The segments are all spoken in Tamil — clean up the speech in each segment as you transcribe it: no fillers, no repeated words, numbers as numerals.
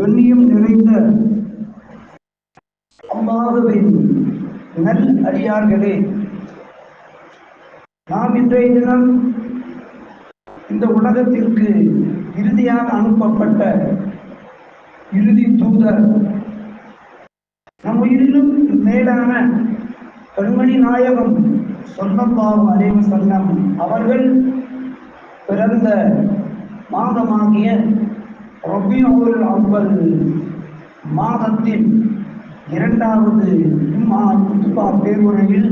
கண்ணியம் நிறைந்த அல்லாஹ்வின் நல் அடியார்களே, நாம் இன்றைய தினம் இந்த உலகத்திற்கு இறுதியாக அனுப்பப்பட்ட இறுதி தூதர், நம் உயிரிலும் மேலான கண்மணி நாயகம் ஸல்லல்லாஹு அலைஹி வஸல்லம் அவர்கள் பிறந்த மாதமாகிய ரபியுல் அவ்வல் மாதத்தின் இரண்டாவது குத்பா பேருரையில்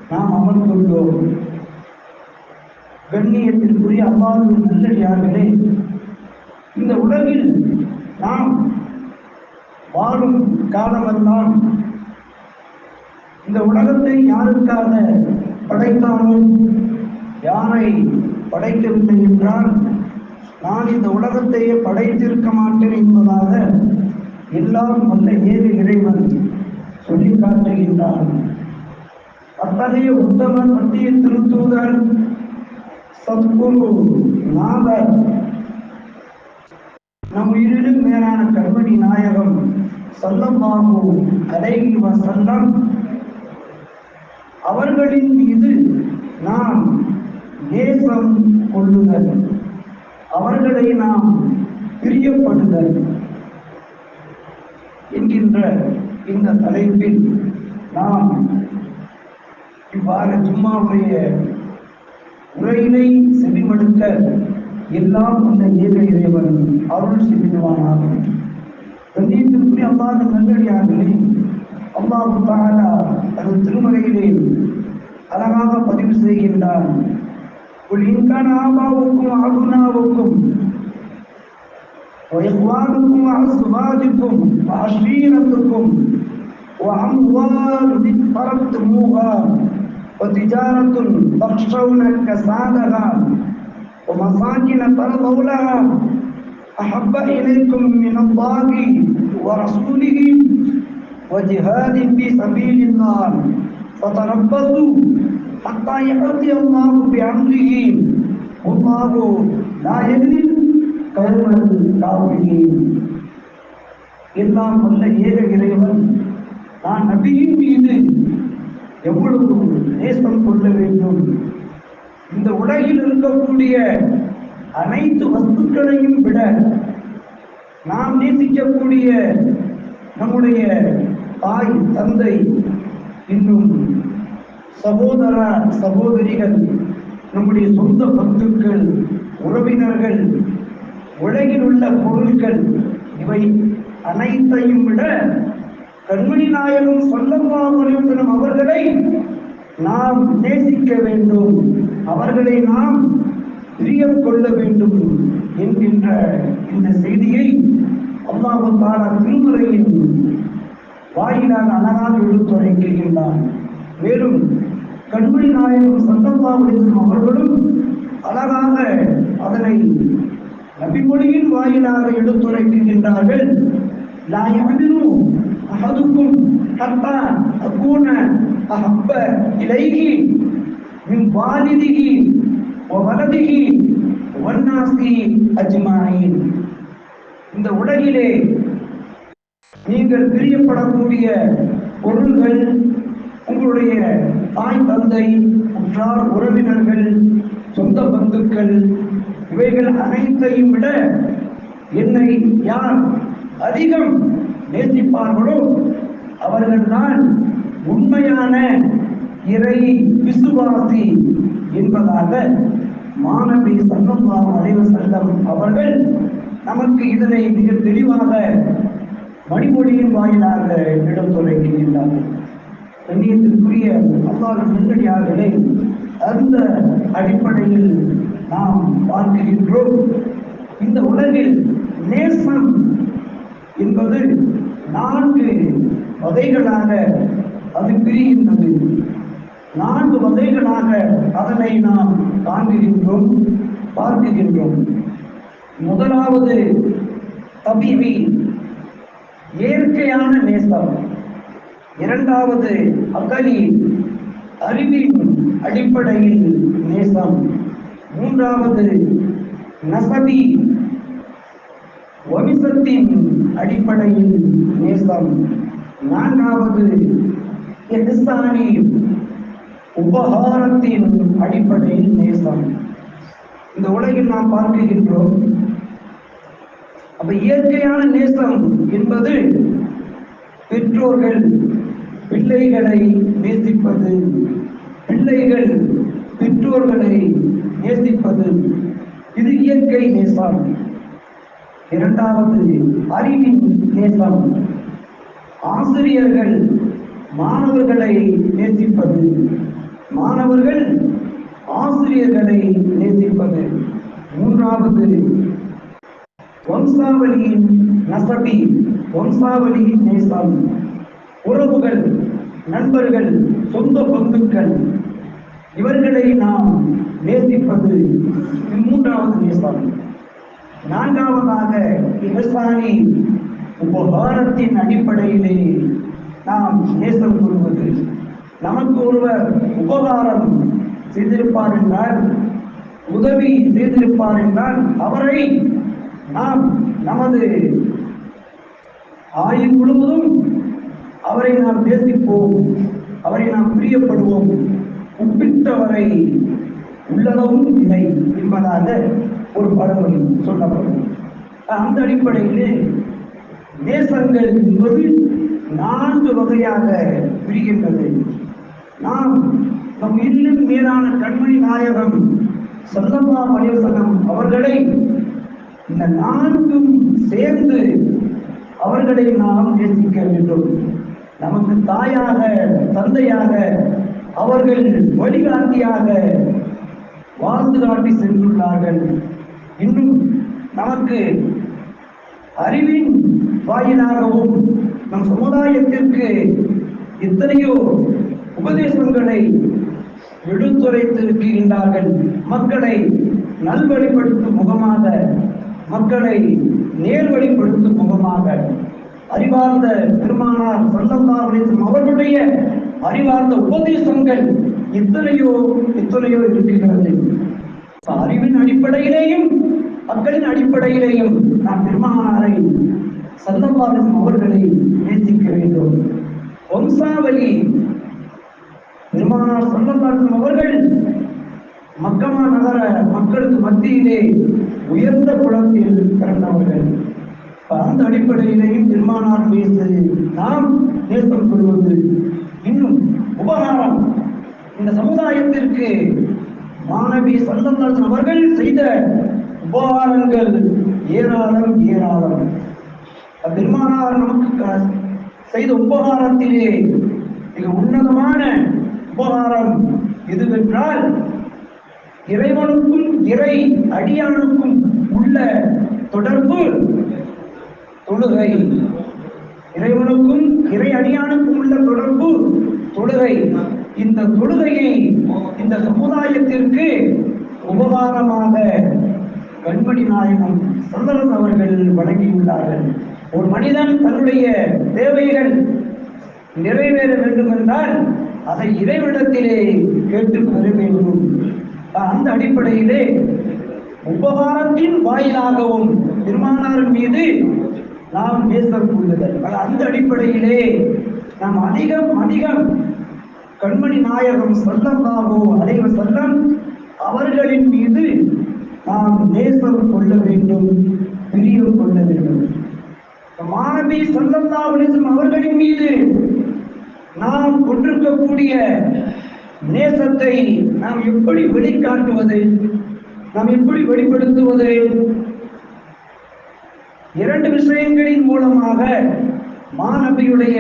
நாம் அமர்ந்துள்ளோம். கண்ணியத்திற்குரிய அல்லாஹ்வின் நல்லடியார்களே, இந்த உலகில் நாம் வாழும் காலமெல்லாம் இந்த உலகத்தை யாருக்காக படைத்தானோ, யாரை படைக்கவில்லை என்றால் நான் இந்த உலகத்தையே படைத்திருக்க மாட்டேன் என்பதாக எல்லாம் வல்ல ஏக இறைவன் சொல்லி காட்டுகின்றான். அத்தகைய உத்தம பற்றிய திருத்தூதர் சத்குரு நாதர் நம் உயிரிலும் மேலான கண்மணி நாயகம் ஸல்லல்லாஹு அலைஹி வஸல்லம் அவர்களின் மீது நாம் நேசம் கொள்ளுதல், அவர்களை நாம் பிரியப்படுதல் என்கின்ற இந்த தலைப்பில் நாம் இவ்வாறு ஜும்மாவுடைய உரையினை செவிமடுக்க எல்லாம் அந்த ஏக இறைவன் அருள் செய்வானாக. கண்ணியத்திற்குரிய அல்லாஹ்வின் நல்லடியார்களே, அல்லாஹ் தஆலா தனது திருமறையிலே அழகாக பதிவு செய்கின்றான். குல் இன் கான ஆபாவுக்கும் அபுனாவுக்கும் وإخوانكم وأزواجكم وعشيرتكم وأموال اقترفتموها وتجارة تخشون كسادها ومساكن ترضونها أحب إليكم من الله ورسوله وجهاد في سبيل الله فتربصوا حتى يأتي الله بأمره والله لا يهدي القوم الكافرين. எல்லாம் வல்ல ஏக இறைவன் நான் நபியின் மீது எவ்வளவு நேசம் கொள்ள வேண்டும், இந்த உலகில் இருக்கக்கூடிய அனைத்து வஸ்துக்களையும் விட நாம் நேசிக்கக்கூடிய நம்முடைய தாய் தந்தை, இன்னும் சகோதர சகோதரிகள், நம்முடைய சொந்த பந்துக்கள், உறவினர்கள், உலகில் உள்ள பொருட்கள், இவை அனைத்தையும் விட கண்மணி நாயகம் ஸல்லல்லாஹு அலைஹி வஸல்லம் அவர்களை நாம் நேசிக்க வேண்டும், அவர்களை நாம் பிரியம் கொள்ள வேண்டும் என்கின்ற இந்த செய்தியை அல்லாஹ் தஆலா திருமறையின் வாயிலாக அழகாக எடுத்துரைக்கின்றான். மேலும் கண்மணி நாயகம் ஸல்லல்லாஹு அலைஹி வஸல்லம் அவர்களும் அழகாக அதனை நபிமொழியின் வாயிலாக எடுத்துரைக்கின்றார்கள். லா யஹ்தினு அஹதுக்கும் ஹத்தா அகூன அஹப்ப இலைஹி மின் வாலிதிஹி வ வலதிஹி வன்னாஸி அஜ்மாயின். இந்த உலகிலே நீங்கள் பிரியப்படக்கூடிய பொருள்கள், உங்களுடைய தாய் தந்தை, உற்றார் உறவினர்கள், சொந்த பந்துக்கள், இவைகள் அனைத்தையும் விட என்னை யார் அதிகம் நேசிப்பார்களோ அவர்கள்தான் உண்மையான இறை விசுவாசி என்பதாக மாணவி ஸல்லல்லாஹு அலைஹி வஸல்லம் அவர்கள் நமக்கு இதனை மிக தெளிவாக மணிமொழியின் வாயிலாக எடுத்துரைக்கின்றார்கள். கண்ணியத்திற்குரிய அல்லாஹ்வின் நல்லடியார்களே, அந்த அடிப்படையில் நாம் பார்க்கின்றோம், இந்த உலகில் நேசம் என்பது 4 வகைகளாக அது பிரிகின்றது. 4 வகைகளாக அதனை நாம் காண்கின்றோம், பார்க்கின்றோம். முதலாவது தபீவி, இயற்கையான நேசம். இரண்டாவது அகலி, அறிவின் அடிப்படையில் நேசம். மூன்றாவது நசபி, வம்சத்தின் அடிப்படையில் நேசம். நான்காவது இஹ்சானி, உபகாரத்தின் அடிப்படையில் நேசம். இந்த உலகில் நாம் பார்க்கின்றோம். அப்ப இயற்கையான நேசம் என்பது பெற்றோர்கள் பிள்ளைகளை நேசிப்பது, பிள்ளைகள் பெற்றோர்களை நேசிப்பது, இது இயற்கை நேசம். இரண்டாவது அறிவின் நேசம். ஆசிரியர்கள் மாணவர்களை நேசிப்பது, மாணவர்கள் ஆசிரியர்களை நேசிப்பது. மூன்றாவது வம்சாவளியின் நசபி, வம்சாவளியின் நேசம். உறவுகள், நண்பர்கள், சொந்த பந்துக்கள், இவர்களை நாம் நேசிப்பது மூன்றாவது நேசம். நான்காவதாக இஹ்சானி, உபகாரத்தின் அடிப்படையிலே நாம் நேசம் கொள்வது. நமக்கு ஒருவர் உபகாரம் செய்திருப்பார் என்றால், உதவி செய்திருப்பார் என்றால், அவரை நாம் நமது ஆயுள் முழுவதும் அவரை நாம் நேசிப்போம், அவரை நாம் பிரியப்படுவோம். உப்பிட்டவரை உள்ளளவும் இல்லை என்பதாக ஒரு பழமொழி சொல்லப்படும். அந்த அடிப்படையிலே நேசங்கள் என்பது 4 வகையாக பிரிகின்றது. நாம் நம் இன்னும் மேலான கண்மணி நாயகம் ஸல்லல்லாஹு அலைஹி வஸல்லம் அவர்களை இந்த 4ம் சேர்ந்து அவர்களை நாம் நேசிக்க வேண்டும். நமக்கு தாயாக, தந்தையாக, அவர்கள் வழிகாட்டியாக வாழ்ந்து காட்டி சென்றுள்ளார்கள். இன்னும் நமக்கு அறிவின் வாயிலாகவும் நம் சமுதாயத்திற்கு எத்தனையோ உபதேசங்களை எடுத்துரைத்திருக்கின்றார்கள். மக்களை நல்வழிப்படுத்தும் முகமாக, மக்களை நேர்வழிப்படுத்தும் முகமாக அறிவார்ந்த பெருமானார் ஸல்லல்லாஹு அலைஹி வஸல்லம் அவர்களுடைய அறிவார்ந்த உபதேசங்கள் எத்தனையோ இருக்கிறது. அறிவின் அடிப்படையிலேயும் மக்களின் அடிப்படையிலேயும் நாம் பெருமானாரை ஸல்லல்லாஹு அலைஹி வஸல்லம் அவர்களை நேசிக்க வேண்டும். வம்சாவளி, பெருமானார் ஸல்லல்லாஹு அலைஹி வஸல்லம் அவர்கள் மக்கமா நகர மக்களுக்கு மத்தியிலே உயர்ந்த குலத்தில் பிறந்தவர்கள். அந்த அடிப்படையிலேயும் பெருமானார் மீது நாம் நேசம் கொள்வது. இன்னும் உபகாரம், இந்த சமுதாயத்திற்கு மாணவி ஸல்லல்லாஹு அலைஹி வஸல்லம் அவர்கள் செய்த உபகாரங்கள் ஏராளம் ஏராளம். பெருமானார் நமக்கு செய்த உபகாரத்திலே மிக உன்னதமான உபகாரம் எதுவென்றால், இறைவனுக்கும் இறை அடியானுக்கும் உள்ள தொடர்பு தொழுகை. இறைவனுக்கும் இறை அடியானுக்கும் உள்ள தொடர்பு தொழுகை. இந்த தொழுகையை இந்த சமுதாயத்திற்கு உபகாரமாக கண்மணி நாயகம் ஸல்லல்லாஹு அவர்கள் வழங்கியுள்ளார்கள். ஒரு மனிதன் தன்னுடைய தேவைகள் நிறைவேற வேண்டும் என்றால் அதை இறைவனிடத்திலே கேட்டு பெற வேண்டும். அந்த அடிப்படையிலே உபகாரத்தின் வாயிலாகவும் பெருமானார் மீது நாம் நேசம் கொள்ளுதல். அந்த அடிப்படையிலே நாம் அதிகம் கண்மணி நாயகம் ஸல்லல்லாஹு அலைஹி வஸல்லம் அவர்களின் மீது நாம் நேசம் கொள்ள வேண்டும், பிரியம் கொள்ள வேண்டும். மாணவி ஸல்லல்லாஹு அலைஹி வஸல்லம் அவர்களின் மீது நாம் கொண்டிருக்கக்கூடிய நேசத்தை நாம் எப்படி வெளிக்காட்டுவது, நாம் எப்படி வெளிப்படுத்துவது? 2 விஷயங்களின் மூலமாக மாணவியுடைய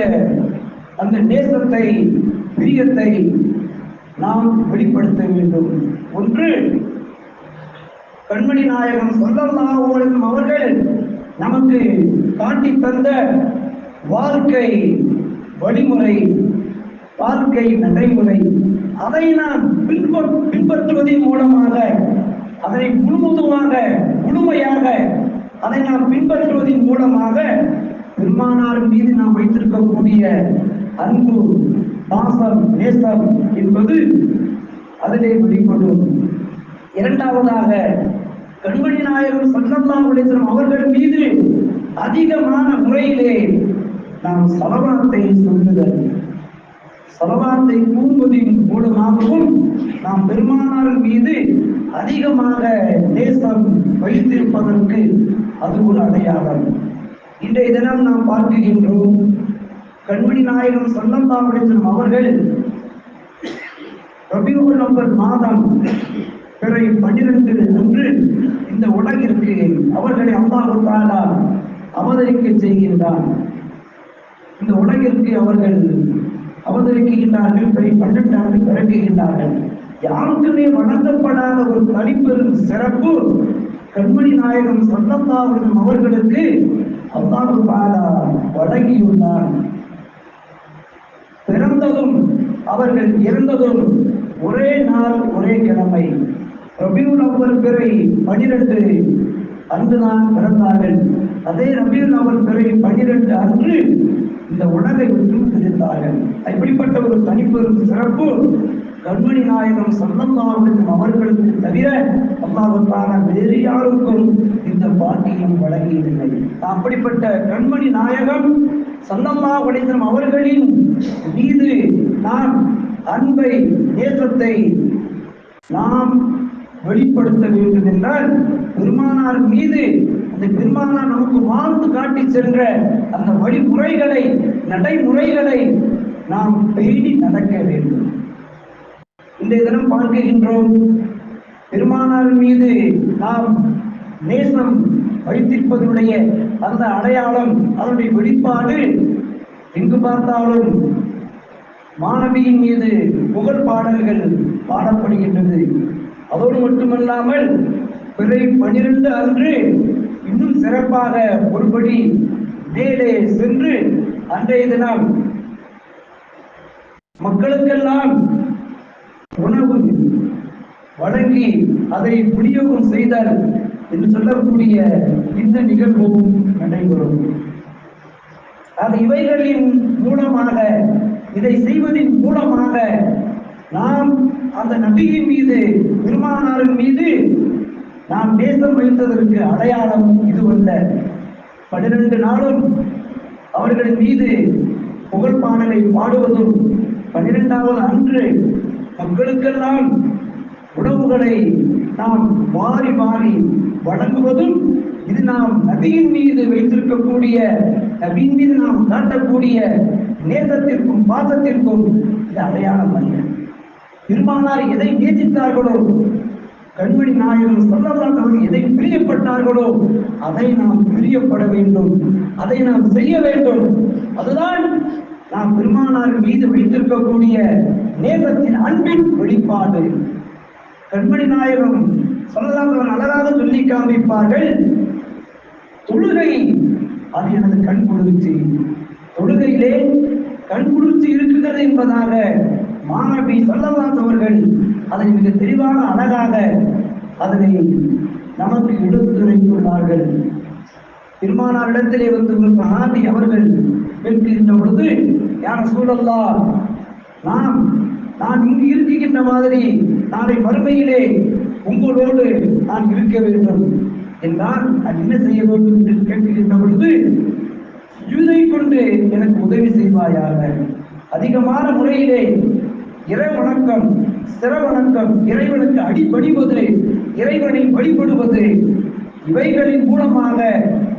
அந்த நேசத்தை, பிரியத்தை நாம் வெளிப்படுத்த வேண்டும். ஒன்று, கண்மணி நாயகம் ஸல்லல்லாஹு அலைஹி வஸல்லம் அவர்கள் நமக்கு காட்டி தந்த வாழ்க்கை வழிமுறை, வாழ்க்கை நடைமுறை, அதை நாம் பின்பற்றுவதன் மூலமாக, அதை முழுமையாக அதை நாம் பின்பற்றுவதன் மூலமாக பெருமானார் மீது நாம் வைத்திருக்கக்கூடிய அன்பு, பாசம், நேசம் என்பது அதிலே வெளிப்படும். இரண்டாவதாக கண்மணி நாயகம் ஸல்லல்லாஹு அலைஹி வஸல்லம் அவர்கள் மீது அதிகமான முறையிலே நாம் ஸலவாத்தை சொல்லுதல், ஸலவாத்தை கூறுவதின் மூலமாகவும் நாம் பெருமானார் மீது அதிகமாக நேசம் வைத்திருப்பதற்கு அது ஒரு அடையாளம். இன்றைய தினம் நாம் பார்க்கின்றோம், கண்மணி நாயகம் ஸல்லல்லாஹு அலைஹி வஸல்லம் அவர்கள் ரபியுல் அவ்வல் மாதம் பிறை 12 அன்று இந்த உலகிற்கு அவர்களை அல்லாஹ் தஆலா அவதரிக்க செய்கின்றார். இந்த உலகிற்கு அவர்கள் அவதரிக்கின்றார்கள், பிறை 12 அன்று பிறக்குகின்றார்கள். யாருக்குமே வழங்கப்படாத ஒரு தனிப்பெரும் சிறப்பு கண்மணி நாயகம் ஸல்லல்லாஹு அலைஹி வஸல்லம் அவர்களுக்கு அல்லாஹ் தஆலா வழங்கியுள்ளார். பிறந்ததும் அவர்கள் இறந்ததும் ஒரே நாள் ஒரே கிழமை, ரபியுல் அவ்வல் பிறை 12 அன்றுதான் பிறந்தார்கள். அதே ரபியுல் அவ்வல் பிறை 12 அன்று இந்த உலகை விட்டு பிரிந்தார்கள். இப்படிப்பட்ட ஒரு தனிப்பெரும் சிறப்பு கண்மணி நாயகம் ஸல்லல்லாஹு அலைஹி வஸல்லம் அவர்களுக்கு தவிர அல்லாஹ் தஆலா வேறு யாருக்கும் இந்த பாக்கியம் வழங்கியதில்லை. அப்படிப்பட்ட கண்மணி நாயகம் ஸல்லல்லாஹு அலைஹி வஸல்லம் அவர்களின் மீது நாம் அன்பை, நேசத்தை நாம் வெளிப்படுத்த வேண்டும் என்றால் பெருமானார் மீது அந்த பெருமானார் நமக்கு வாழ்ந்து காட்டி சென்ற அந்த வழிமுறைகளை, நடைமுறைகளை நாம் பேணி நடக்க வேண்டும். இன்றைய தினம் பார்க்கின்றோம், பெருமானார் மீது நாம் நேசம் வைத்திருப்பதனுடைய அந்த அடையாளம், அதனுடைய வெளிப்பாடு எங்கு பார்த்தாலும் மாணவியின் மீது புகழ் பாடல்கள் பாடப்படுகின்றது. அதோடு மட்டுமல்லாமல் பிறை 12 அன்று இன்னும் சிறப்பாக ஒருபடி மேலே சென்று அன்றைய தினம் மக்களுக்கெல்லாம் உணவு வழங்கி அதை விநியோகம் செய்தல் என்று சொல்லக்கூடிய இந்த நிகழ்வும் நடைபெறும். அது இவைகளின் மூலமாக, இதை செய்வதின் மூலமாக நாம் அந்த நபியின் மீது, பெருமானாரின் மீது நாம் நேசம் வைத்ததற்கு அடையாளம் இதுவல்ல. 12 நாளும் அவர்களின் மீது புகழ் பாடலை பாடுவதும், 12வது அன்று மக்களுக்கெல்லாம் உணவுகளை நாம் வாரி வாரி வழங்குவதும், இது நாம் நபியின் மீது வைத்திருக்கக்கூடிய, நபியின் மீது நாம் காட்டக்கூடிய நேசத்திற்கும் பாசத்திற்கும் இது அடையாளம் அல்ல. பெருமானார் எதை நேசித்தார்களோ, கண்மணி நாயகம் ஸல்லல்லாஹு அலைஹி வஸல்லம் எதை பிரியப்பட்டார்களோ அதை நாம் பிரியப்பட வேண்டும், அதை நாம் செய்ய வேண்டும். அதுதான் நாம் பெருமானார் மீது வைத்திருக்கக்கூடிய நேசத்தின் அன்பின் வெளிப்பாடு. கண்மணி நாயகம் ஸல்லல்லாஹு அலைஹி வஸல்லம் அழகாக சொல்லி காண்பிப்பார்கள், தொழுகை அது எனது கண் குளிர்ச்சி, தொழுகையிலே கண் குளிர்ச்சி இருக்கிறது என்பதாக மாணவி ஸல்லல்லாஹு அவர்கள் அதை மிக தெளிவாக, அழகாக அதனை நமக்கு எடுத்துரைத்துள்ளார்கள். பெருமானாரிடத்திலே வந்து ஒரு சஹாபி அவர்கள் கேட்கின்ற பொழுது, யா ரசூலல்லாஹ், நான் இங்கு இருக்கின்ற மாதிரி நாளை மறுமையிலே உங்களோடு நான் இருக்க வேண்டும் என்றால் நான் என்ன செய்ய வேண்டும் என்று கேட்கின்ற பொழுது, சுஜூதை கொண்டு எனக்கு உதவி செய்வாயாக. அதிகமான முறையிலே இறை வணக்கம், சிற வணக்கம், இறைவனுக்கு அடிபணிவது, இறைவனை வழிபடுவது, இவைகளின் மூலமாக,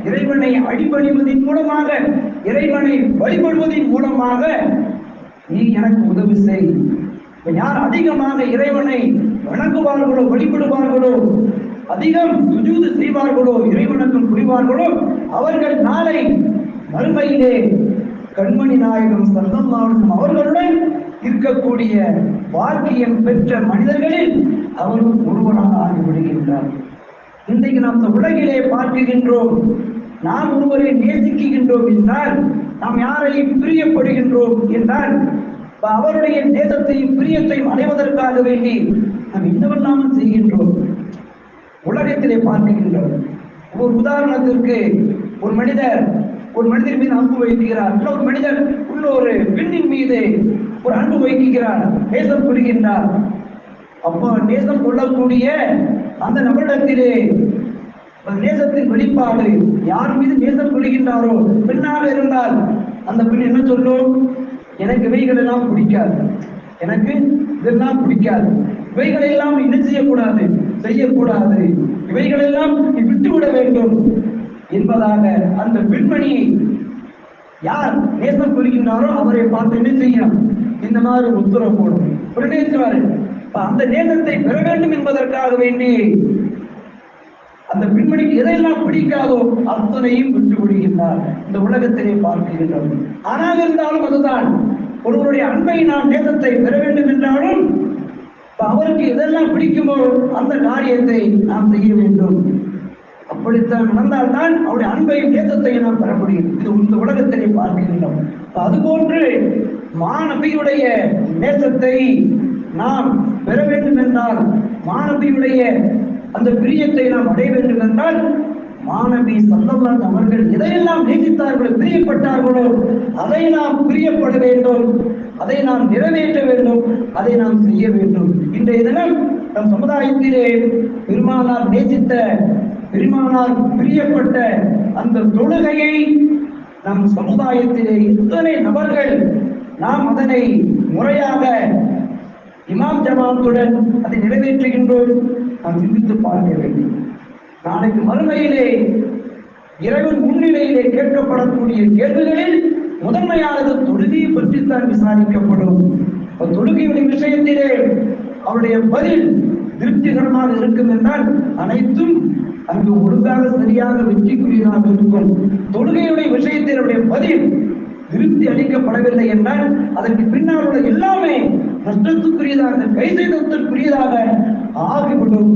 இறைவனை அடிபணிவதின் மூலமாக, இறைவனை வழிபடுவதின் மூலமாக நீ எனக்கு உதவி செய். யார் அதிகமாக இறைவனை வணங்குவார்களோ, வழிபடுவார்களோ, அதிகம் சுஜூது செய்வார்களோ, இறைவனுக்கும் புரிவார்களோ, அவர்கள் நாளை மறுமையிலே கண்மணி நாயகம் ஸல்லல்லாஹு அலைஹி வஸல்லம் அவர்களுடன் இருக்கக்கூடிய பாக்கியம் பெற்ற மனிதர்களில் அவரும் ஒருவராக ஆகிவிடுகின்றார். இன்றைக்கு நாம் இந்த உலகிலே பார்க்கின்றோம், நாம் ஒருவரை நேசிக்கின்றோம் என்றால், நாம் யாரையும் பிரியப்படுகின்றோம் என்றால், அவருடைய நேசத்தையும் பிரியத்தையும் அடைவதற்காக வேண்டி நாம் என்னவெல்லாம் செய்கின்றோம். உலகத்திலே பார்க்கின்றோம். ஒரு உதாரணத்திற்கு, ஒரு மனிதர் மீது அன்பு வைக்கிறார், ஒரு மனிதர் ஒரு பெண்ணின் மீது ஒரு அன்பு வைக்கிறார், நேசம் கொள்கின்றார். அப்போ நேசம் கொள்ளக்கூடிய அந்த நபரிடத்திலே நேசத்தின் வெளிப்பாடு, யார் மீது நேசம் கொள்கின்றாரோ பெண்ணாக இருந்தால் அந்த பெண் என்ன சொல்லும்? எனக்கு இவைகள் எல்லாம் பிடிக்காது, எனக்கு இதெல்லாம் பிடிக்காது, இவைகளை எல்லாம் என்ன செய்யக்கூடாது, செய்யக்கூடாது, இவைகளெல்லாம் விட்டுவிட வேண்டும் என்பதாக அந்த பெண்மணியை யார் நேசம் கொள்கின்றாரோ அவரை பார்த்து என்ன செய்யணும்? இந்த மாதிரி உத்தரவு போடும். உடனே அந்த நேசத்தை பெற வேண்டும் என்பதற்காக வேண்டி அந்த பெண்மணிக்கு எதையெல்லாம் பிடிக்காதோ அத்தனையும் விட்டு விடுகின்றார். இந்த உலகத்திலே பார்க்கின்றோம். ஆனால் இருந்தாலும் அதுதான் ஒருவருடைய அன்பை நாம் நேசத்தை பெற வேண்டும் என்றாலும் அவருக்கு எதெல்லாம் பிடிக்குமோ அந்த காரியத்தை நாம் செய்ய வேண்டும். அப்படித்தான் நடந்தால்தான் அவருடைய அன்பையும் நேசத்தையும் நாம் பெற முடியும். இது இந்த உலகத்திலே பார்க்கின்றோம். அதுபோன்று மாணவியுடைய நேசத்தை நாம் பெற வேண்டும் என்றால், மாணவியுடைய அந்த பிரியத்தை நாம் அடைய வேண்டும் என்றால், மாணவி ஸல்லல்லாஹு அவர்கள் எதையெல்லாம் நேசித்தார்களோ, பிரியப்பட்டார்களோ அதை நாம் பிரியப்பட வேண்டும், அதை நாம் நிறைவேற்ற வேண்டும், அதை நாம் செய்ய வேண்டும். இன்றைய தினம் நம் சமுதாயத்திலே பெருமானார் நேசித்த, பெருமானார் பிரியப்பட்ட அந்த தொழுகையை நம் சமுதாயத்திலே எத்தனை நபர்கள் நாம் அதனை முறையாக இமாம் ஜமாத்துடன் அதை நிறைவேற்றுகின்றோம்? நாம் சிந்தித்து பார்க்க வேண்டும். நாளைக்கு மறுமையிலே இறைவன் முன்னிலையிலே கேட்கப்படக்கூடிய கேள்விகளில் முதன்மையானது தொழுகையை பற்றித்தான் விசாரிக்கப்படும். தொழுகையுடைய விஷயத்திலே அவருடைய பதில் திருப்திகரமாக இருக்கும் என்றால் அனைத்தும் அங்கு ஒழுங்காக சரியாக வெற்றிக்குரியதாக இருக்கும். தொழுகையுடைய விஷயத்தில் அவருடைய பதில் திருப்தி அளிக்கப்படவில்லை என்றால் அதற்கு பின்னால் உள்ள எல்லாமே நஷ்டத்துக்குரியதாக, கைசெய்தத்திற்குரியதாக ஆகிவிடும்.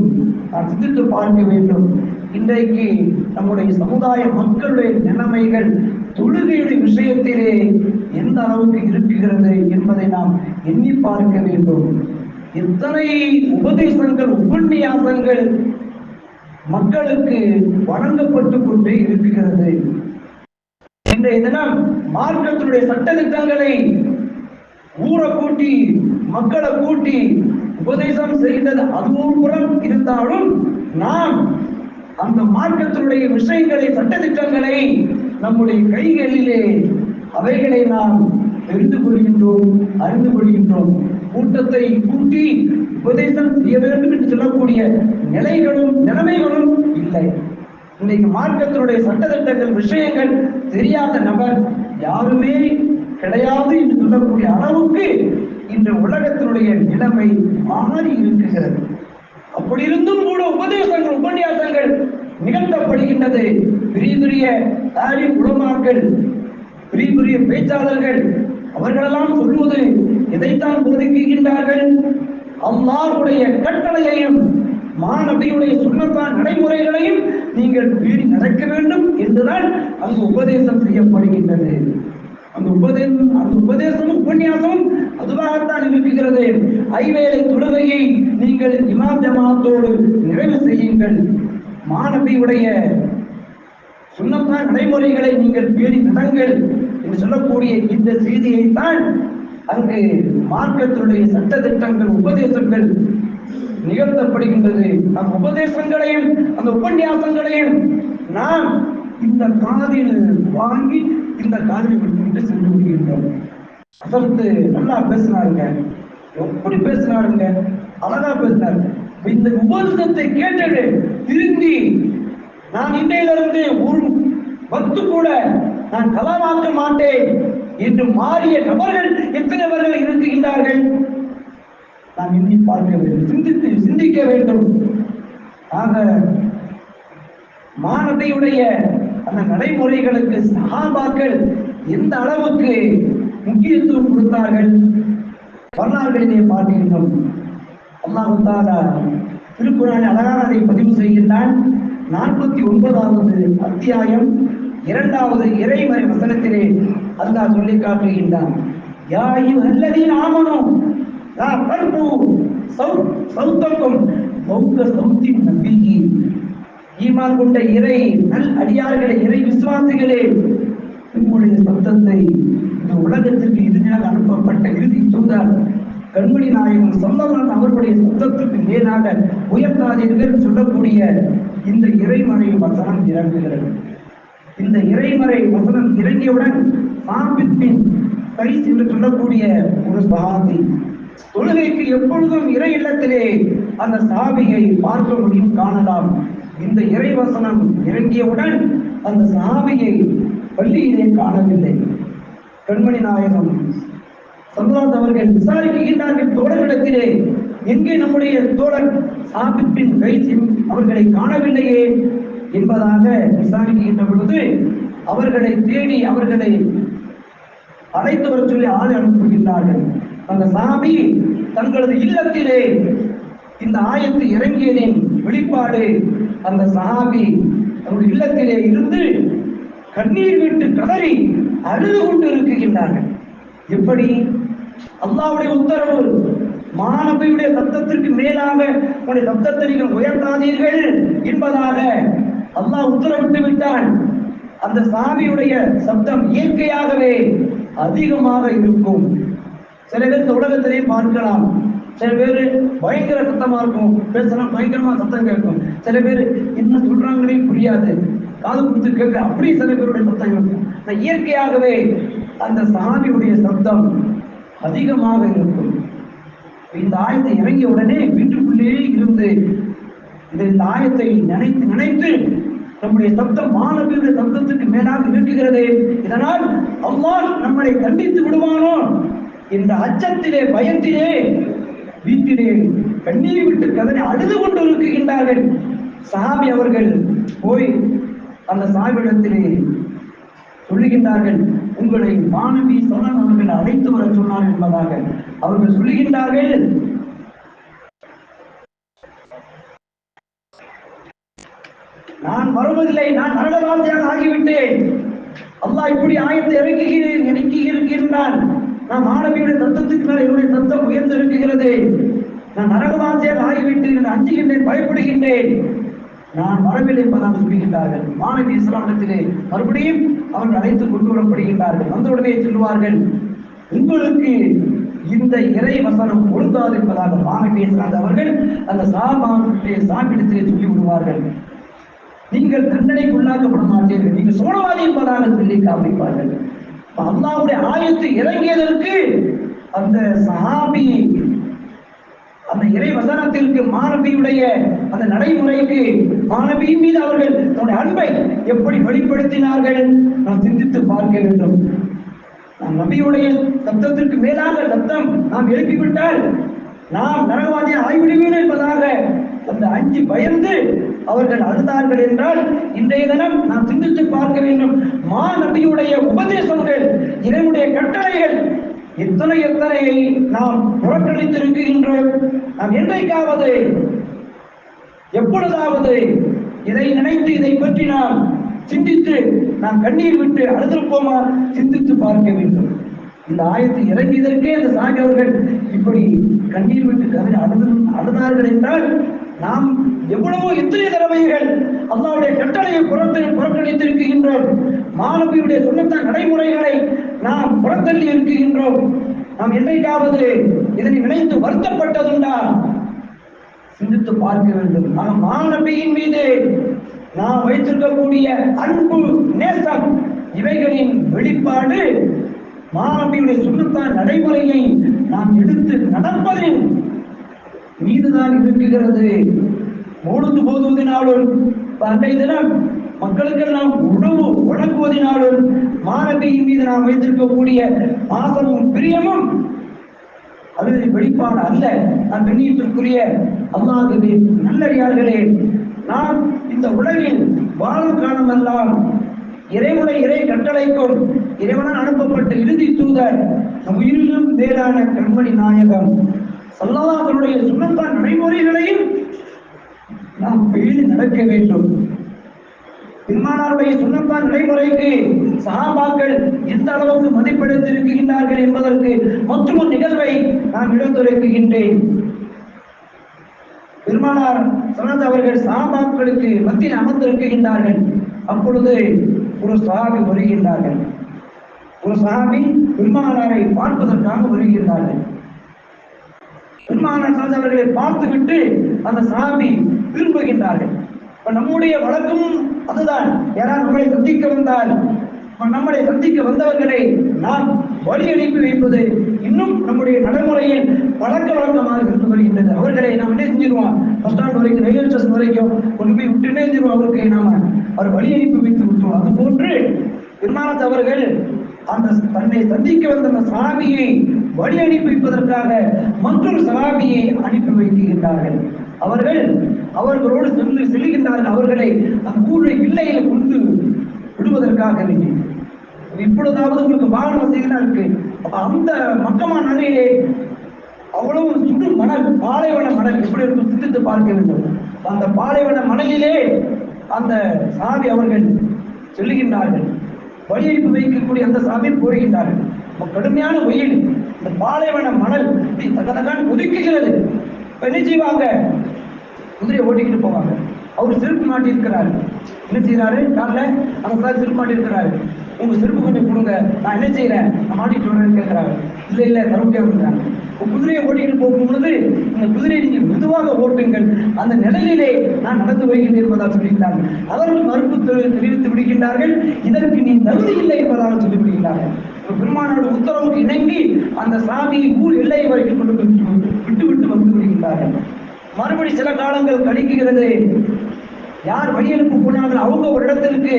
நான் சிந்தித்து பார்க்க வேண்டும். இன்றைக்கு நம்முடைய சமுதாய மக்களுடைய நிலைமைகள் தொழுகையுடைய விஷயத்திலே எந்த அளவுக்கு இருக்குகிறது என்பதை நாம் எண்ணி பார்க்க வேண்டும். எத்தனை உபதேசங்கள், உபன்யாசங்கள் மக்களுக்கு வழங்கப்பட்டு கொண்டே இருக்கிறது. இன்றைய தினம் மார்க்கத்தினுடைய சட்டத்திட்டங்களை ஊரை கூட்டி, மக்களை கூட்டி உபதேசம் செய்தது அதுவும் புறம் இருந்தாலும், நாம் அந்த மார்க்கத்தினுடைய விஷயங்களை, சட்டத்திட்டங்களை நம்முடைய கைகளிலே அவைகளை நாம் தெரிந்து கொள்கின்றோம், அறிந்து கொள்கின்றோம். கூட்டத்தை கூட்டி உபதேசம் செய்ய வேண்டும் என்று சொல்லக்கூடிய நிலைமைகளும் இல்லை. இன்னைக்கு மார்க்கத்தினுடைய சட்டத்திட்டங்கள், விஷயங்கள் தெரியாத நபர் யாருமே கிடையாது என்று சொல்லக்கூடிய அளவுக்கு இன்று உலகத்தினுடைய நிலைமை மாறி இருக்குகிறது. அப்படி இருந்தும் கூட உபதேசங்கள், உபன்யாசங்கள் நிகழ்த்தப்படுகின்றது. பெரிய பெரிய தாலிம் உலமாக்கள், பெரிய பெரிய பேச்சாளர்கள் அவர்களெல்லாம் சொல்வது எதைத்தான் போதிக்கின்றார்கள்? அல்லாஹ்வுடைய கட்டளையையும் மாணவியுடைய சுன்னத்தான நடைமுறைகளையும் நீங்கள் மீறி நடக்க வேண்டும் என்றுதான் அங்கு உபதேசம் செய்யப்படுகின்றது. அந்த உபதேசமும் உபன்யாசமும் அதுவாகத்தான் இருக்கிறது. ஐவேளை தொழுகையை நீங்கள் இமாம் ஜமாத்தோடு நிறைவு செய்யுங்கள். மாணவியுடைய சுன்னத்தான நடைமுறைகளை நீங்கள் மீறி நடங்கள் என்று சொல்லக்கூடிய இந்த செய்தியைத்தான் அங்கு மார்க்கத்தினுடைய சட்டத்திட்டங்கள், உபதேசங்கள் நிகழ்த்தப்படுகின்றது. அந்த உபதேசங்களையும் அந்த உபன்யாசங்களையும் நாம் இந்த காதில் வாங்கி இந்த காதில் விட்டு சென்று விடுகின்றோம். அதற்கு நல்லா பேசினாருங்க, எப்படி பேசினாருங்க, அழகா பேசினாரு. இந்த உபதேசத்தை கேட்டு திரும்பி நான் இன்றையிலிருந்து ஒரு பத்து கூட நான் களமாக்க மாட்டேன் என்று மாறிய நபர்கள் எத்தனை பேர்கள் இருக்கின்றார்கள்? நாம் எண்ணி பார்க்க வேண்டும், சிந்திக்க வேண்டும். ஆக மாணவியுடைய அந்த நடைமுறைகளுக்கு சஹாபாக்கள் எந்த அளவுக்கு முக்கியத்துவம் கொடுத்தார்கள் வரலாறுகளிலே பார்க்கின்றோம். அல்லாஹ் தஆலா திருக்குர்ஆனில் அழகாக அதை பதிவு செய்கின்றான். 49வது அத்தியாயம் 2வது இறைமறை வசனத்திலே அல்லாஹ் சொல்லி காட்டுகின்றான். யா அய்யுஹல்லதீன ஆமனூ லா தர்ஃபு சௌத்தக்கும் ஃபௌக சௌத்தி நபியி. ஈமான் கொண்ட இறை நல் அடியார்களே, இறை விசுவாசிகளே, உங்களுடைய சத்தத்தை இந்த உலகத்திற்கு எதிராக அனுப்பப்பட்ட இறுதி தூதர் கண்மணி நாயகம் ஸல்லல்லாஹு அவர்களுடைய சத்தத்திற்கு மேலாக உயர்த்தாதீர்கள் சொல்லக்கூடிய இந்த இறைமறை வசனம் இறங்குகிறது. இந்த இறைமறை வசனம் இறங்கியவுடன் சாபித் பின் கைஸ் என்று சொல்லக்கூடிய ஒரு சஹாபி, தொழுகைக்கு எப்பொழுதும் இறை இல்லத்திலே அந்த சாபியை பார்க்க முடியும், காணலாம். இந்த இறை வசனம் இறங்கியவுடன் அந்த சாபியை பள்ளியிலே காணவில்லை. கண்மணி நாயகம் ஸல்லல்லாஹு அவர்கள் விசாரிக்கின்றார்கள் தோழர்களிடத்திலே, எங்கே நம்முடைய தோழர் சாபித் பின் கைஸ் அவர்களை காணவில்லையே என்பதாக விசாரிக்கின்ற பொழுது அவர்களை தேடி அவர்களை அழைத்து வர சொல்லி ஆள் அனுப்புகின்றார்கள். அந்த சாபி தங்களது இல்லத்திலே இந்த ஆயத்து இறங்கியதின் வெளிப்பாடு அந்த சஹாபி அவருடைய இல்லத்திலே இருந்து கண்ணீர் விட்டு கதறி அழுது கொண்டு இருக்கின்றார்கள். எப்படி? அல்லாஹ்வுடைய உத்தரவு, மாணவியுடைய சத்தத்திற்கு மேலாக உங்களுடைய சத்தத்தை நீங்கள் உயர்த்தாதீர்கள் என்பதாக அல்லாஹ் உத்தரவிட்டு விட்டான். அந்த சாபியுடைய சப்தம் இயற்கையாகவே அதிகமாக இருக்கும். சில பேர் இந்த உலகத்திலே பார்க்கலாம், சில பேர் பயங்கர சத்தமா இருக்கும், பேசலாம் பயங்கரமா சத்தம் கேட்கும். சில பேர் என்ன சொல்றாங்களே புரியாது, காது கொடுத்து கேட்க, அப்படி சில பேருடைய சத்தம் இருக்கும். இயற்கையாகவே அந்த சாபியுடைய சப்தம் அதிகமாக இருக்கும். இந்த ஆயத்தை இறங்கிய உடனே வீட்டுக்குள்ளே இருந்து இந்த ஆயத்தை நினைத்து நினைத்து நம்முடைய சப்தம் மாணவியுடைய சப்தத்துக்கு மேலாக இருக்குகிறது, இதனால் அல்லாஹ் நம்மளை கண்டித்து விடுவானோ என்ற அச்சத்திலே பயத்திலே வீட்டிலே கண்ணீர் விட்டு கதறி அழுது கொண்டு இருக்கின்றார்கள். சஹாபி அவர்கள் போய் அந்த சாபியிடத்திலே சொல்லுகின்றார்கள், உங்களை மாணவி ஸல்லல்லாஹு அவர்கள் அழைத்து வர சொன்னார் என்பதாக. அவர்கள் சொல்லுகின்றார்கள், நான் வருவதில்லை, நான் நரகவாசியாக ஆகிவிட்டேன். அல்லாஹ் இப்படி ஆயத்தை இறக்கி இருக்கின்றான். நான் மாணவியுடைய சத்தத்துக்கு மேல் என்னுடைய சத்தம் உயர்ந்து இருக்குகிறது. நான் நரகவாசியாக ஆகிவிட்டேன், அஞ்சுகின்றேன், பயப்படுகின்றேன், நான் வரவில்லை என்பதாக சொல்லுகின்றார்கள். மாணவி இஸ்லாமிடத்திலே மறுபடியும் அவர்கள் அழைத்து கொண்டு வரப்படுகின்றார்கள். வந்தவுடனே சொல்லுவார்கள், உங்களுக்கு இந்த இறை வசனம் பொருந்தாது என்பதாக மாணவி இஸ்லாம் அவர்கள் அந்த சாபிடத்திலே சொல்லி விடுவார்கள். நீங்கள் தண்டனைக்குள்ளாக்கப்பட மாட்டீர்கள், நீங்கள் சோழவாதி என்பதாக சொல்லி காமிப்பார்கள். அல்லாஹ்வுடைய ஆயத்து இறங்கியதற்கு அந்த சஹாபி அந்த இறை வசனத்திற்கு மாணவியுடைய அந்த நடைமுறைக்கு மாணவியின் மீது அவர்கள் தன்னுடைய அன்பை எப்படி வெளிப்படுத்தினார்கள் நாம் சிந்தித்து பார்க்க வேண்டும். நாம் நபியுடைய சத்தத்திற்கு மேலாக சத்தம் நாம் எழுப்பிவிட்டால் நாம் நரகவாதியை ஆய்விடுவீர்கள் என்பதாக அந்த அஞ்சு பயந்து அவர்கள் அழுதார்கள் என்றால் இன்றைய தினம் நாம் சிந்தித்து பார்க்க வேண்டும். நபியுடைய உபதேசங்கள், இறைவனுடைய கட்டளைகள் எத்தனை எத்தனையை நாம் புறக்கணித்திருக்கின்றோம். நாம் என்றைக்காவது எப்பொழுதாவது இதை நினைத்து இதை பற்றி நாம் சிந்தித்து நாம் கண்ணீர் விட்டு அழுதிருப்போமா? சிந்தித்து பார்க்க வேண்டும். இந்த ஆயத்தை இறங்கியதற்கே இந்த சாமி அவர்கள் இப்படி கண்ணீர் விட்டு கதறி அழுதார்கள் என்றால் நாம் எவ்வளவோ எத்தனை தடவைகள் அல்லாஹ்வுடைய கட்டளையை புறக்கணித்திருக்கின்றோம். மாணவியுடைய சுன்னத்தான நடைமுறைகளை நாம் புறத்தள்ளி இருக்கின்றோம். நாம் என்றைக்காவது இதனை நினைத்து வருத்தப்பட்டதுண்டா? சிந்தித்து பார்க்க வேண்டும். நாம் மாணவியின் மீது நாம் வைத்திருக்கக்கூடிய அன்பு, நேசம், இவைகளின் வெளிப்பாடு மாணவியுடைய சுன்னத்தான நடைமுறையை நாம் எடுத்து நடப்பதின் மீதுதான் இருக்குகிறது. மௌலூது போதுவதினாலும் அன்றைய தினம் மக்களுக்கெல்லாம் உணவு வழங்குவதனாலும் மாணவியின் மீது நாம் வைத்திருக்கக்கூடிய பாசமும் பிரியமும் அது வெளிப்பாடு அல்ல. நான் கண்ணியத்திற்குரிய அல்லாஹ்வுடைய நல்லடியார்களே, நாம் இந்த உலகில் வாழும் காலமெல்லாம் இறைவனுடைய இறை கட்டளைக்கும் இறைவனால் அனுப்பப்பட்ட இறுதி தூதர் உயிரிலும் மேலான கண்மணி நாயகம் ஸல்லல்லாஹு அவருடைய சுன்னத்தான நடைமுறைகளையும் நாம் பேணி நடக்க வேண்டும். பெருமானாருடைய சுன்னத்தான நடைமுறைக்கு சஹாபாக்கள் எந்த அளவுக்கு மதிப்பெடுத்திருக்கின்றார்கள் என்பதற்கு மற்றொரு நிகழ்வை நான் எடுத்துரைக்கின்றேன். பெருமானார் ஸல்லல்லாஹு அவர்கள் சஹாபாக்களுக்கு மத்தியில் அமர்ந்திருக்கின்றார்கள். அப்பொழுது ஒரு சஹாபி வருகின்றார்கள். ஒரு சஹாபி பெருமானாரை பார்ப்பதற்காக வருகின்றார்கள். பெருமானார் அவர்களை பார்த்துவிட்டு அந்த சஹாபி திரும்புகின்றார்கள். இப்ப நம்முடைய வழக்கம் அதுதான். யாரால் நம்மளை சந்திக்க வந்தால் நம்மளை சந்திக்க வந்தவர்களை நாம் வழி அனுப்பி வைப்பது இன்னும் நம்முடைய நடைமுறையில் பழக்க வழக்கமாக இருந்து வருகின்றது. அவர்களை நாம் என்ன செஞ்சிருவோம், பஸ் ஸ்டாண்ட் வரைக்கும், ரயில்வே ஸ்டேஷன் வரைக்கும் கொண்டு போய் விட்டுனே செஞ்சிருவோம். அவருக்கு நாம அவர் வழி அனுப்பி வைத்து விட்டோம். அது போன்று பெருமானார் அவர்கள் அந்த தன்னை சந்திக்க வந்த அந்த சஹாபியை வழி அனுப்பி வைப்பதற்காக மற்றொரு சஹாபியை அனுப்பி வைக்கின்றார்கள். அவர்களோடு செல்கின்றார்கள். அவர்களை அந்த ஊரை வில்லையில கொண்டு விடுவதற்காக வேண்டி. இப்பொழுதாவது உங்களுக்கு வாகன வசதிதான் இருக்கு. அந்த மக்கமா நகரிலே அவ்வளவு சுடு மணல், பாலைவன மணல் எப்படி இருக்கும் சிந்தித்து பார்க்க வேண்டும். அந்த பாலைவன மணலிலே அந்த சாமி அவர்கள் செல்லுகின்றார்கள். வழியனுப்பி வைக்கக்கூடிய அந்த சாமி போடுகின்றார்கள். கடுமையான வெயில், இந்த பாலைவன மணல் தகதகான் ஒதுக்குகிறது. என்ன செய்வாங்க, குதிரையை ஓட்டிக்கிட்டு போவாங்க. அவர் செருப்பு மாட்டி இருக்கிறாரு. என்ன செய்யறாரு, காலில் அந்த செருப்பு மாட்டி இருக்கிறாரு. உங்க செருப்பு கொஞ்சம் கொடுங்க, நான் என்ன செய்யறேன், நான் மாட்டிட்டு வரேன்னு கேட்கிறாங்க. இல்ல இல்ல தர முடியாதுங்கிறாங்க. குதிரையை ஓட்டிக்கிட்டு போகும் பொழுது இந்த குதிரையை நீங்க மெதுவாக ஓட்டுங்கள், அந்த நிலையிலே நான் நடந்து வருகிறேன் என்பதாக சொல்லியிருந்தார்கள். அவர்கள் மறுப்பு தெரிவித்து விடுகின்றார்கள். இதற்கு நீ தகுதி இல்லை என்பதாக சொல்லி விடுகின்றார்கள். பெருமானோட உத்தரவுக்கு இணங்கி அந்த சாமியை ஊர் எல்லை வரைக்கும் கொண்டு விட்டு விட்டு வந்து விடுகின்றார்கள். மறுபடி சில காலங்கள் கழிக்கிறது. யார் வழியனுப்பு போனார்கள் அவங்க ஒரு இடத்திற்கு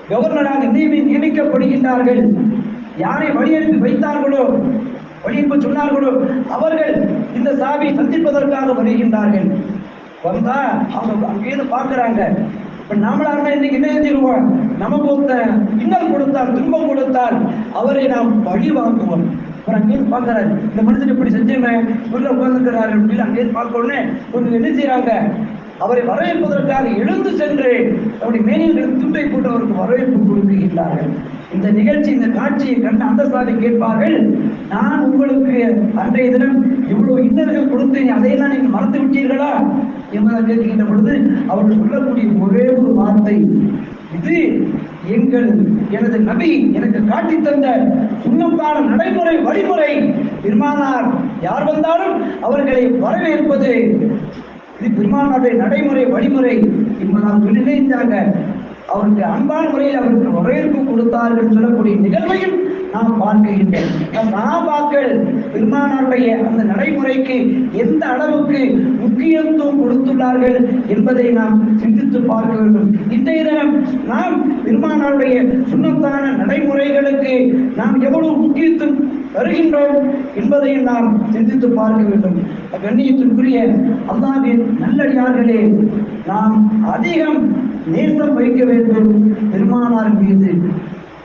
கவர்னராக நியமிக்கப்படுகின்றார்கள். யாரை வழியனுப்பி வைத்தார்களோ, வழியனுப்ப சொன்னார்களோ அவர்கள் இந்த சாமியை சந்திப்பதற்காக வருகின்றார்கள். வந்தா அவங்க அங்கேயிருந்து பார்க்கிறாங்க. இப்ப நாமளா இருந்தா இன்னைக்கு என்ன செஞ்சிருவோம், நமக்கு ஒருத்த இன்னல் கொடுத்தால், துன்பம் கொடுத்தால் அவரை நாம் வழி வாங்குவோம். அவர் அங்கேயிருந்து பார்க்கிறாரு, இந்த மனுஷன் இப்படி செஞ்சவன் உள்ள உட்கார்ந்துக்கிறாரு அப்படின்னு அங்கேயிருந்து பார்க்க உடனே கொஞ்சம் என்ன செய்யறாங்க, அவரை வரவேற்பதற்காக எழுந்து சென்று அவருடைய மேனியில் துண்டை போட்டு அவருக்கு வரவேற்பு கொடுக்கின்றார்கள். இந்த நிகழ்ச்சி, இந்த காட்சியை கண்டு அந்த சாதி கேட்பார்கள், நான் உங்களுக்கு அன்றைய தினம் இவ்வளவு இன்னல்கள் கொடுத்தேன், அதையெல்லாம் நீங்கள் மறந்து விட்டீர்களா என்பதாக கேட்கின்ற பொழுது அவர்கள் சொல்லக்கூடிய ஒரே ஒரு வார்த்தை, இது எனது நபி எனக்கு காட்டி தந்த சுண்ணத்தான நடைமுறை வழிமுறை. பெருமானார் யார் வந்தாலும் அவர்களை வரவேற்பது இது பெருமானாருடைய நடைமுறை வழிமுறை என்பதால் சொல்லி நினைத்தாங்க. அவருக்கு அன்பான முறையில் அவருக்கு வரவேற்பு கொடுத்தார்கள் சொல்லக்கூடிய நிகழ்வையும் நாம் பார்க்கின்றோம். சஹாபாக்கள் பெருமானாருடைய அந்த நடைமுறைக்கு எந்த அளவுக்கு முக்கியத்துவம் கொடுத்துள்ளார்கள் என்பதை நாம் சிந்தித்து பார்க்க வேண்டும். இன்றைய தினம் நாம் பெருமானாருடைய சுன்னத்தான நடைமுறைகளுக்கு நாம் எவ்வளவு முக்கியத்துவம் வருகின்றோம் என்பதையும் நாம் சிந்தித்து பார்க்க வேண்டும். கண்ணியத்திற்குரிய அல்லாஹ்வின் நல்லடியார்களே, நாம் அதிகம் நேசம் வைக்க வேண்டும் பெருமானார் மீது.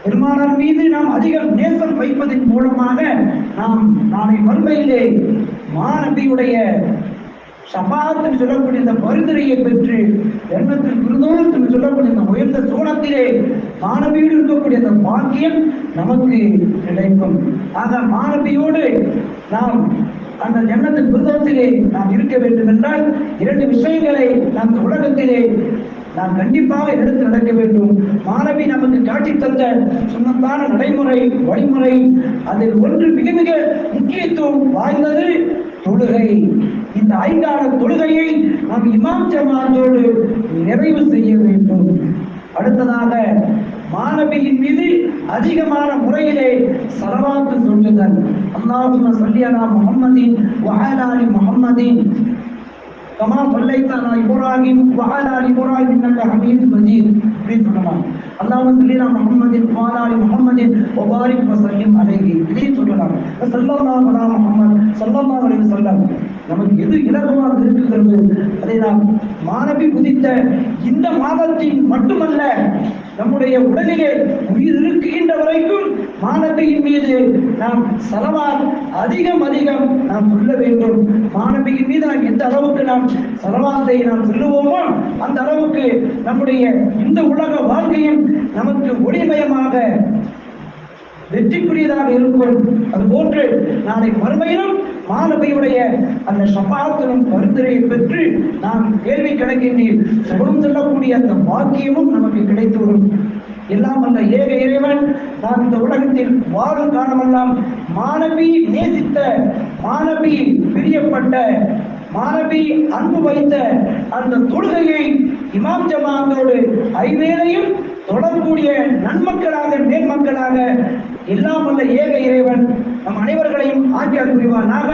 பெருமானார் மீது நாம் அதிகம் நேசம் வைப்பதன் மூலமாக நாம் நாளை மறுமையிலே மாநபியுடைய ஷஃபாஅத் சொல்லக்கூடிய இந்த பரிந்துரையை பெற்று ஜன்னத்துல் ஃபிர்தௌஸ் என்று சொல்லக்கூடிய இந்த உயர்ந்த சோனத்திலே மாநபியோடு இருக்கக்கூடிய அந்த பாக்கியம் நமக்கு கிடைக்கும். ஆக மாநபியோடு நாம் அந்த ஜன்னத்துல் ஃபிர்தௌஸிலே நாம் இருக்க வேண்டும் என்றால் இரண்டு விஷயங்களை நாம் இந்த உலகத்திலே நாம் கண்டிப்பாக எடுத்து நடக்க வேண்டும். மாணவி நமக்கு காட்டி தந்த சுன்னத்தான நடைமுறை வழிமுறை, அதில் ஒன்று மிக மிக முக்கியத்துவம் வாய்ந்தது தொழுகை. இந்த ஐங்கால தொழுகையை நாம் இமாம் ஜமாத்தோடு நிறைவு செய்ய வேண்டும். அடுத்ததாக மாணவியின் மீது அதிகமான முறையிலே ஸலவாத் சொல்லுதல். அல்லாஹும்ம ஸல்லி அலா முஹம்மதின் வ அலா ஆலி முஹம்மதின் கமா ஸல்லைத அலா இப்ராஹிம் வ அலா ஆலி இப்ராஹிம் இன்னக ஹமீதும் மஜீத் அப்படின்னு சொல்லலாம். அல்லாஹும்ம ஸல்லி அலா முஹம்மதின் வ அலா ஆலி முஹம்மதின் வ பாரிக் வ ஸல்லிம் அலைஹி இப்படி சொல்லலாம். ஸல்லல்லாஹு அலா முஹம்மத் ஸல்லல்லாஹு அலைஹி வஸல்லம். நமக்கு எது இலகுவாக இருக்கிறது அதை நாம் மாணவி புதித்த இந்த மாதத்தின் மட்டுமல்ல, நம்முடைய உடலிலே உயிர் இருக்கின்ற வரைக்கும் மாணவியின் மீது நாம் ஸலவாத் அதிகம் நாம் சொல்ல வேண்டும். மாணவியின் மீது நாம் எந்த அளவுக்கு நாம் ஸலவாத்தை நாம் சொல்லுவோமோ அந்த அளவுக்கு நம்முடைய இந்த உலக வாழ்க்கையும் நமக்கு ஒளிமயமாக வெற்றிக்குரியதாக இருக்கும். அதுபோன்று நாளை மறுமையிலும் மாணவியுடைய அந்த ஷஃபாஅத்தின் பரிந்துரையை பெற்று நாம் கேள்வி கணக்கின்றீர் சுகம் சொல்லக்கூடிய அந்த பாக்கியமும் நமக்கு கிடைத்து வரும். எல்லாம் அல்ல ஏக இறைவன் நாம் இந்த உலகத்தில் வாழும் காலமெல்லாம் மாணவி நேசித்த மாணவி பிரியப்பட்ட மாணவி அன்பு வைத்த அந்த தொழுகையை இமாம் ஜமாத்தோடு ஐவேளையும் தொடரக்கூடிய நன்மக்களாக மேன்மக்களாக எல்லாம் வல்ல ஏக இறைவன் நம் அனைவர்களையும் ஆக்கியால் புரிவானாக.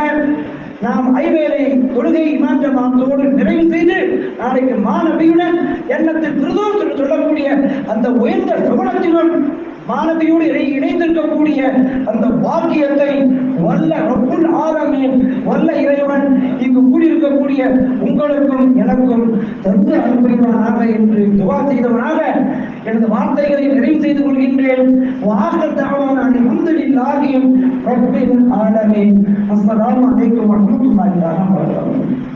நாம் ஐவேளை தொழுகை இமாம் ஜமாத்தோடு நிறைவு செய்து நாளைக்கு மாணவியுடன் எண்ணத்தில் திருதோம் சொல்லக்கூடிய அந்த உயர்ந்த சுவனத்தினுள் மாணவியோடு இணைந்திருக்கக்கூடிய அந்த பாக்கியத்தை வல்ல ரப்புல் ஆலமீன் வல்ல இறைவன் இங்கு கூடியிருக்கக்கூடிய உங்களுக்கும் எனக்கும் தந்து அனுப்புவானாக என்று துவா செய்தவனாக எனது வார்த்தைகளை நிறைவு செய்து கொள்கின்றேன். அஸ்ஸலாமு அலைக்கும் வரஹ்மத்துல்லாஹி வபரகாத்துஹு.